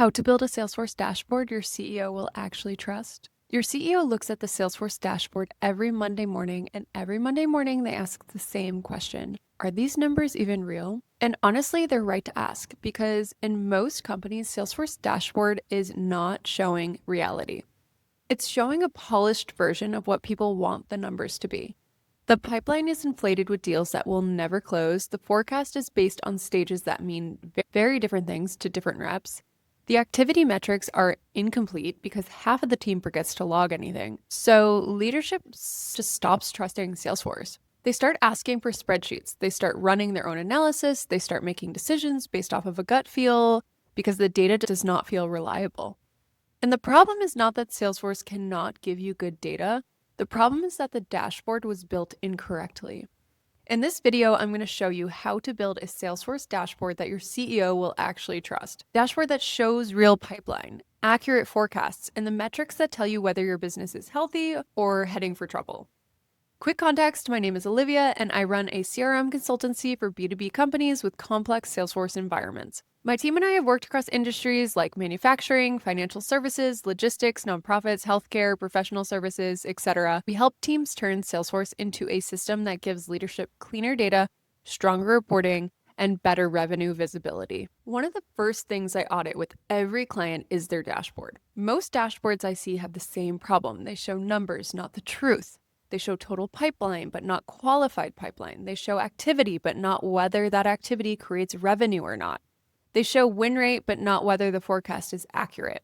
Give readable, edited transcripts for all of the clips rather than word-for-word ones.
How to build a Salesforce dashboard your CEO will actually trust. Your CEO looks at the Salesforce dashboard every Monday morning, and every Monday morning they ask the same question. Are these numbers even real? And honestly, they're right to ask because in most companies, Salesforce dashboard is not showing reality. It's showing a polished version of what people want the numbers to be. The pipeline is inflated with deals that will never close. The forecast is based on stages that mean very different things to different reps. The activity metrics are incomplete because half of the team forgets to log anything. So leadership just stops trusting Salesforce. They start asking for spreadsheets. They start running their own analysis. They start making decisions based off of a gut feel because the data does not feel reliable. And the problem is not that Salesforce cannot give you good data. The problem is that the dashboard was built incorrectly. In this video, I'm going to show you how to build a Salesforce dashboard that your CEO will actually trust. Dashboard that shows real pipeline, accurate forecasts, and the metrics that tell you whether your business is healthy or heading for trouble. Quick context, my name is Olivia, and I run a CRM consultancy for B2B companies with complex Salesforce environments. My team and I have worked across industries like manufacturing, financial services, logistics, nonprofits, healthcare, professional services, etc. We help teams turn Salesforce into a system that gives leadership cleaner data, stronger reporting, and better revenue visibility. One of the first things I audit with every client is their dashboard. Most dashboards I see have the same problem. They show numbers, not the truth. They show total pipeline, but not qualified pipeline. They show activity, but not whether that activity creates revenue or not. They show win rate, but not whether the forecast is accurate.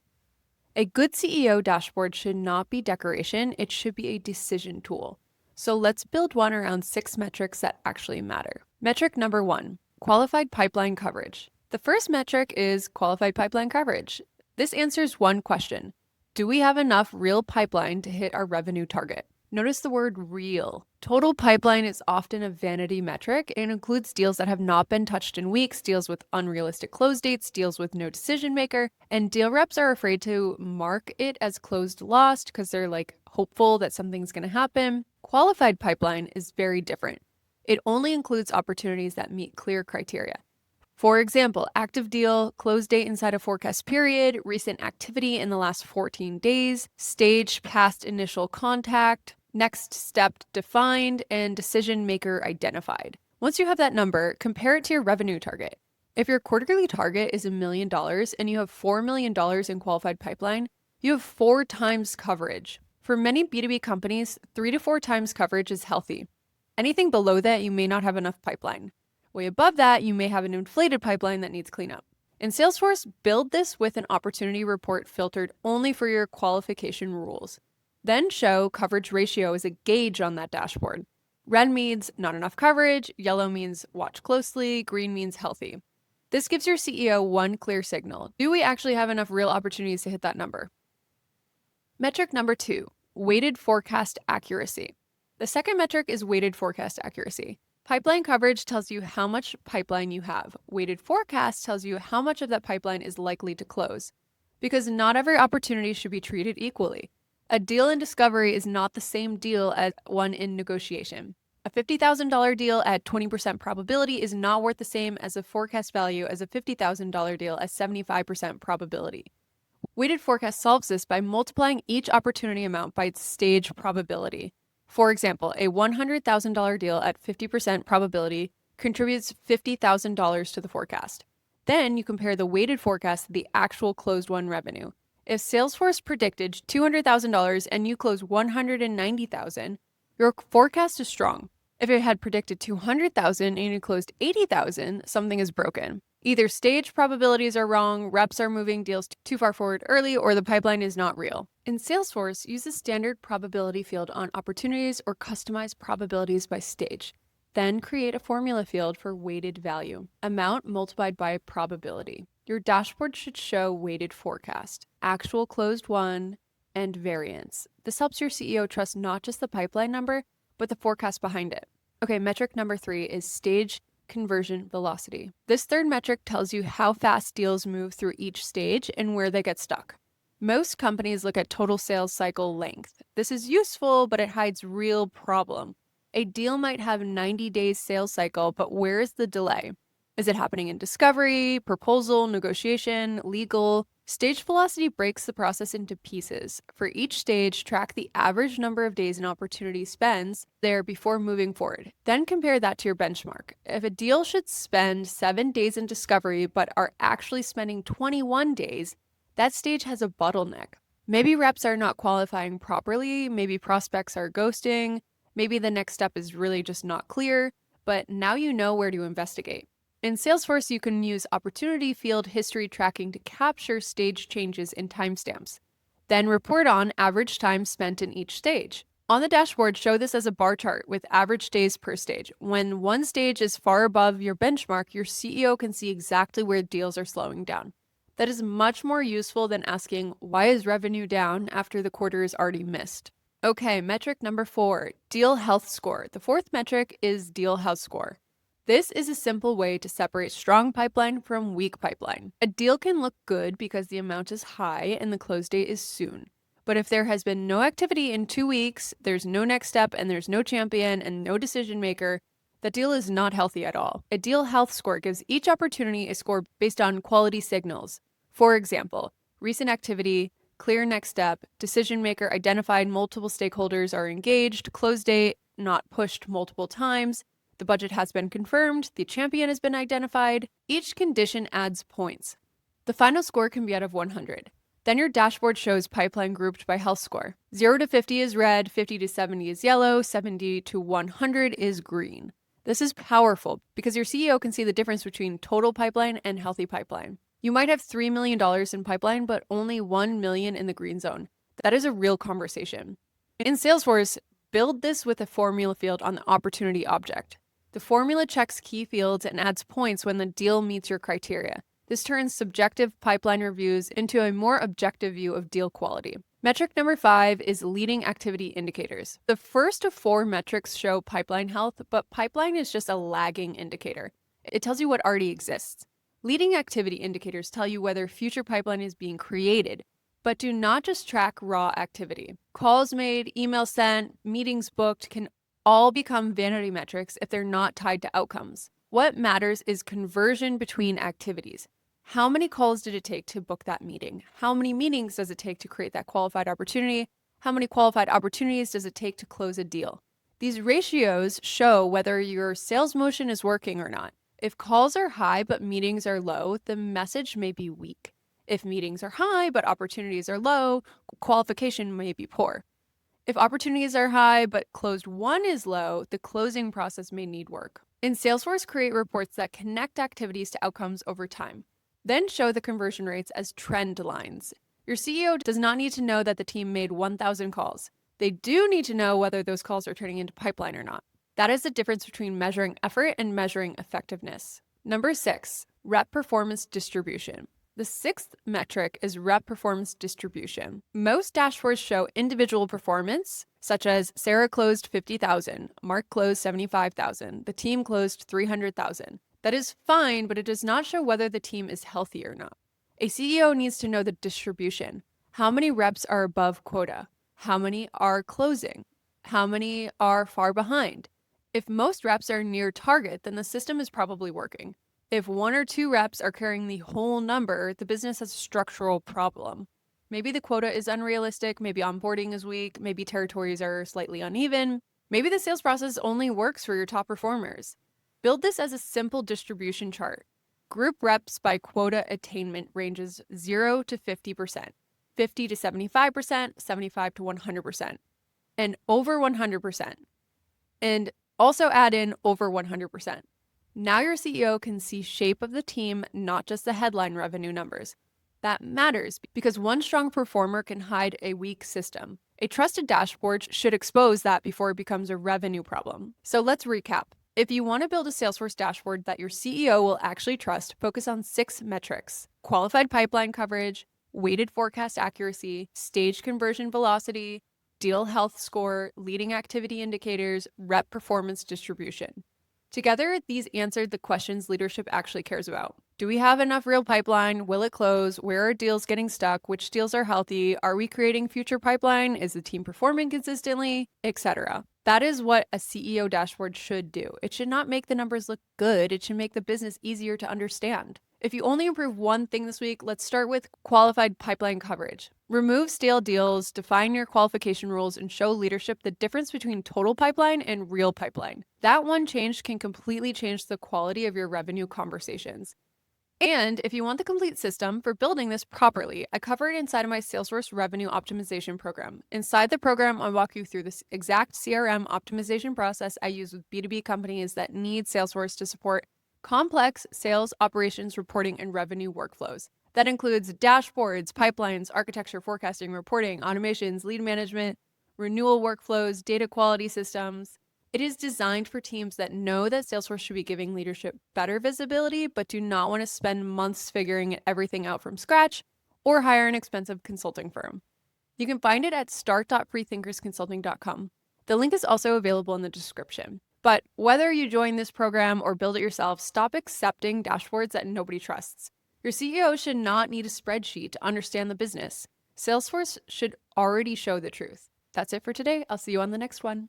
A good CEO dashboard should not be decoration. It should be a decision tool. So let's build one around 6 metrics that actually matter. Metric number 1, qualified pipeline coverage. The first metric is qualified pipeline coverage. This answers one question. Do we have enough real pipeline to hit our revenue target? Notice the word real. Total pipeline is often a vanity metric. It includes deals that have not been touched in weeks, deals with unrealistic close dates, deals with no decision maker, and deal reps are afraid to mark it as closed lost because they're hopeful that something's going to happen. Qualified pipeline is very different. It only includes opportunities that meet clear criteria. For example, active deal, close date inside a forecast period, recent activity in the last 14 days, stage past initial contact, next step defined, and decision maker identified. Once you have that number, compare it to your revenue target. If your quarterly target is $1 million and you have $4 million in qualified pipeline, you have 4 times coverage. For many B2B companies, 3 to 4 times coverage is healthy. Anything below that, you may not have enough pipeline. Way above that, you may have an inflated pipeline that needs cleanup. In Salesforce, build this with an opportunity report filtered only for your qualification rules. Then show coverage ratio as a gauge on that dashboard. Red means not enough coverage, yellow means watch closely, green means healthy. This gives your CEO one clear signal. Do we actually have enough real opportunities to hit that number? Metric number 2, weighted forecast accuracy. The second metric is weighted forecast accuracy. Pipeline coverage tells you how much pipeline you have. Weighted forecast tells you how much of that pipeline is likely to close. Because not every opportunity should be treated equally. A deal in discovery is not the same deal as one in negotiation. A $50,000 deal at 20% probability is not worth the same as a forecast value as a $50,000 deal at 75% probability. Weighted forecast solves this by multiplying each opportunity amount by its stage probability. For example, a $100,000 deal at 50% probability contributes $50,000 to the forecast. Then you compare the weighted forecast to the actual closed won revenue. If Salesforce predicted $200,000 and you close $190,000, your forecast is strong. If it had predicted $200,000 and you closed $80,000, something is broken. Either stage probabilities are wrong, reps are moving deals too far forward early, or the pipeline is not real. In Salesforce, use the standard probability field on opportunities or customize probabilities by stage. Then create a formula field for weighted value, amount multiplied by probability. Your dashboard should show weighted forecast, actual closed won, and variance. This helps your CEO trust not just the pipeline number, but the forecast behind it. Okay, metric number 3 is stage conversion velocity. This third metric tells you how fast deals move through each stage and where they get stuck. Most companies look at total sales cycle length. This is useful, but it hides real problem. A deal might have 90 days sales cycle, but where is the delay? Is it happening in discovery, proposal, negotiation, legal? Stage velocity breaks the process into pieces. For each stage, track the average number of days an opportunity spends there before moving forward. Then compare that to your benchmark. If a deal should spend 7 days in discovery but are actually spending 21 days, that stage has a bottleneck. Maybe reps are not qualifying properly, maybe prospects are ghosting, maybe the next step is really just not clear, but now you know where to investigate. In Salesforce, you can use opportunity field history tracking to capture stage changes in timestamps. Then report on average time spent in each stage. On the dashboard, show this as a bar chart with average days per stage. When one stage is far above your benchmark, your CEO can see exactly where deals are slowing down. That is much more useful than asking, why is revenue down after the quarter is already missed? Okay, metric number 4, deal health score. The fourth metric is deal health score. This is a simple way to separate strong pipeline from weak pipeline. A deal can look good because the amount is high and the close date is soon. But if there has been no activity in 2 weeks, there's no next step, and there's no champion and no decision maker, that deal is not healthy at all. A deal health score gives each opportunity a score based on quality signals. For example, recent activity, clear next step, decision maker identified, multiple stakeholders are engaged, close date not pushed multiple times, the budget has been confirmed, the champion has been identified. Each condition adds points. The final score can be out of 100. Then your dashboard shows pipeline grouped by health score. 0 to 50 is red, 50 to 70 is yellow, 70 to 100 is green. This is powerful because your CEO can see the difference between total pipeline and healthy pipeline. You might have $3 million in pipeline, but only $1 million in the green zone. That is a real conversation. In Salesforce, build this with a formula field on the opportunity object. The formula checks key fields and adds points when the deal meets your criteria. This turns subjective pipeline reviews into a more objective view of deal quality. Metric number 5 is leading activity indicators. The first of 4 metrics show pipeline health, but pipeline is just a lagging indicator. It tells you what already exists. Leading activity indicators tell you whether future pipeline is being created, but do not just track raw activity. Calls made, emails sent, meetings booked can all become vanity metrics if they're not tied to outcomes. What matters is conversion between activities. How many calls did it take to book that meeting? How many meetings does it take to create that qualified opportunity? How many qualified opportunities does it take to close a deal? These ratios show whether your sales motion is working or not. If calls are high but meetings are low, the message may be weak. If meetings are high but opportunities are low, qualification may be poor. If opportunities are high but closed one is low, the closing process may need work. In Salesforce, create reports that connect activities to outcomes over time. Then show the conversion rates as trend lines. Your CEO does not need to know that the team made 1,000 calls. They do need to know whether those calls are turning into pipeline or not. That is the difference between measuring effort and measuring effectiveness. Number 6, rep performance distribution. The 6th metric is rep performance distribution. Most dashboards show individual performance, such as Sarah closed 50,000, Mark closed 75,000, the team closed 300,000. That is fine, but it does not show whether the team is healthy or not. A CEO needs to know the distribution. How many reps are above quota? How many are closing? How many are far behind? If most reps are near target, then the system is probably working. If 1 or 2 reps are carrying the whole number, the business has a structural problem. Maybe the quota is unrealistic, maybe onboarding is weak, maybe territories are slightly uneven, maybe the sales process only works for your top performers. Build this as a simple distribution chart. Group reps by quota attainment ranges 0 to 50%, 50 to 75%, 75 to 100%, and over 100%. And also add in over 100%. Now your CEO can see shape of the team, not just the headline revenue numbers. That matters because one strong performer can hide a weak system. A trusted dashboard should expose that before it becomes a revenue problem. So let's recap. If you want to build a Salesforce dashboard that your CEO will actually trust, focus on 6 metrics: qualified pipeline coverage, weighted forecast accuracy, stage conversion velocity, deal health score, leading activity indicators, rep performance distribution. Together, these answered the questions leadership actually cares about. Do we have enough real pipeline? Will it close? Where are deals getting stuck? Which deals are healthy? Are we creating future pipeline? Is the team performing consistently? Etc. That is what a CEO dashboard should do. It should not make the numbers look good. It should make the business easier to understand. If you only improve one thing this week, let's start with qualified pipeline coverage. Remove stale deals, define your qualification rules, and show leadership the difference between total pipeline and real pipeline. That one change can completely change the quality of your revenue conversations. And if you want the complete system for building this properly, I cover it inside of my Salesforce Revenue Optimization Program. Inside the program, I walk you through this exact CRM optimization process I use with B2B companies that need Salesforce to support complex sales, operations, reporting, and revenue workflows. That includes dashboards, pipelines, architecture, forecasting, reporting, automations, lead management, renewal workflows, data quality systems. It is designed for teams that know that Salesforce should be giving leadership better visibility, but do not want to spend months figuring everything out from scratch or hire an expensive consulting firm. You can find it at start.freethinkersconsulting.com. The link is also available in the description. But whether you join this program or build it yourself, stop accepting dashboards that nobody trusts. Your CEO should not need a spreadsheet to understand the business. Salesforce should already show the truth. That's it for today. I'll see you on the next one.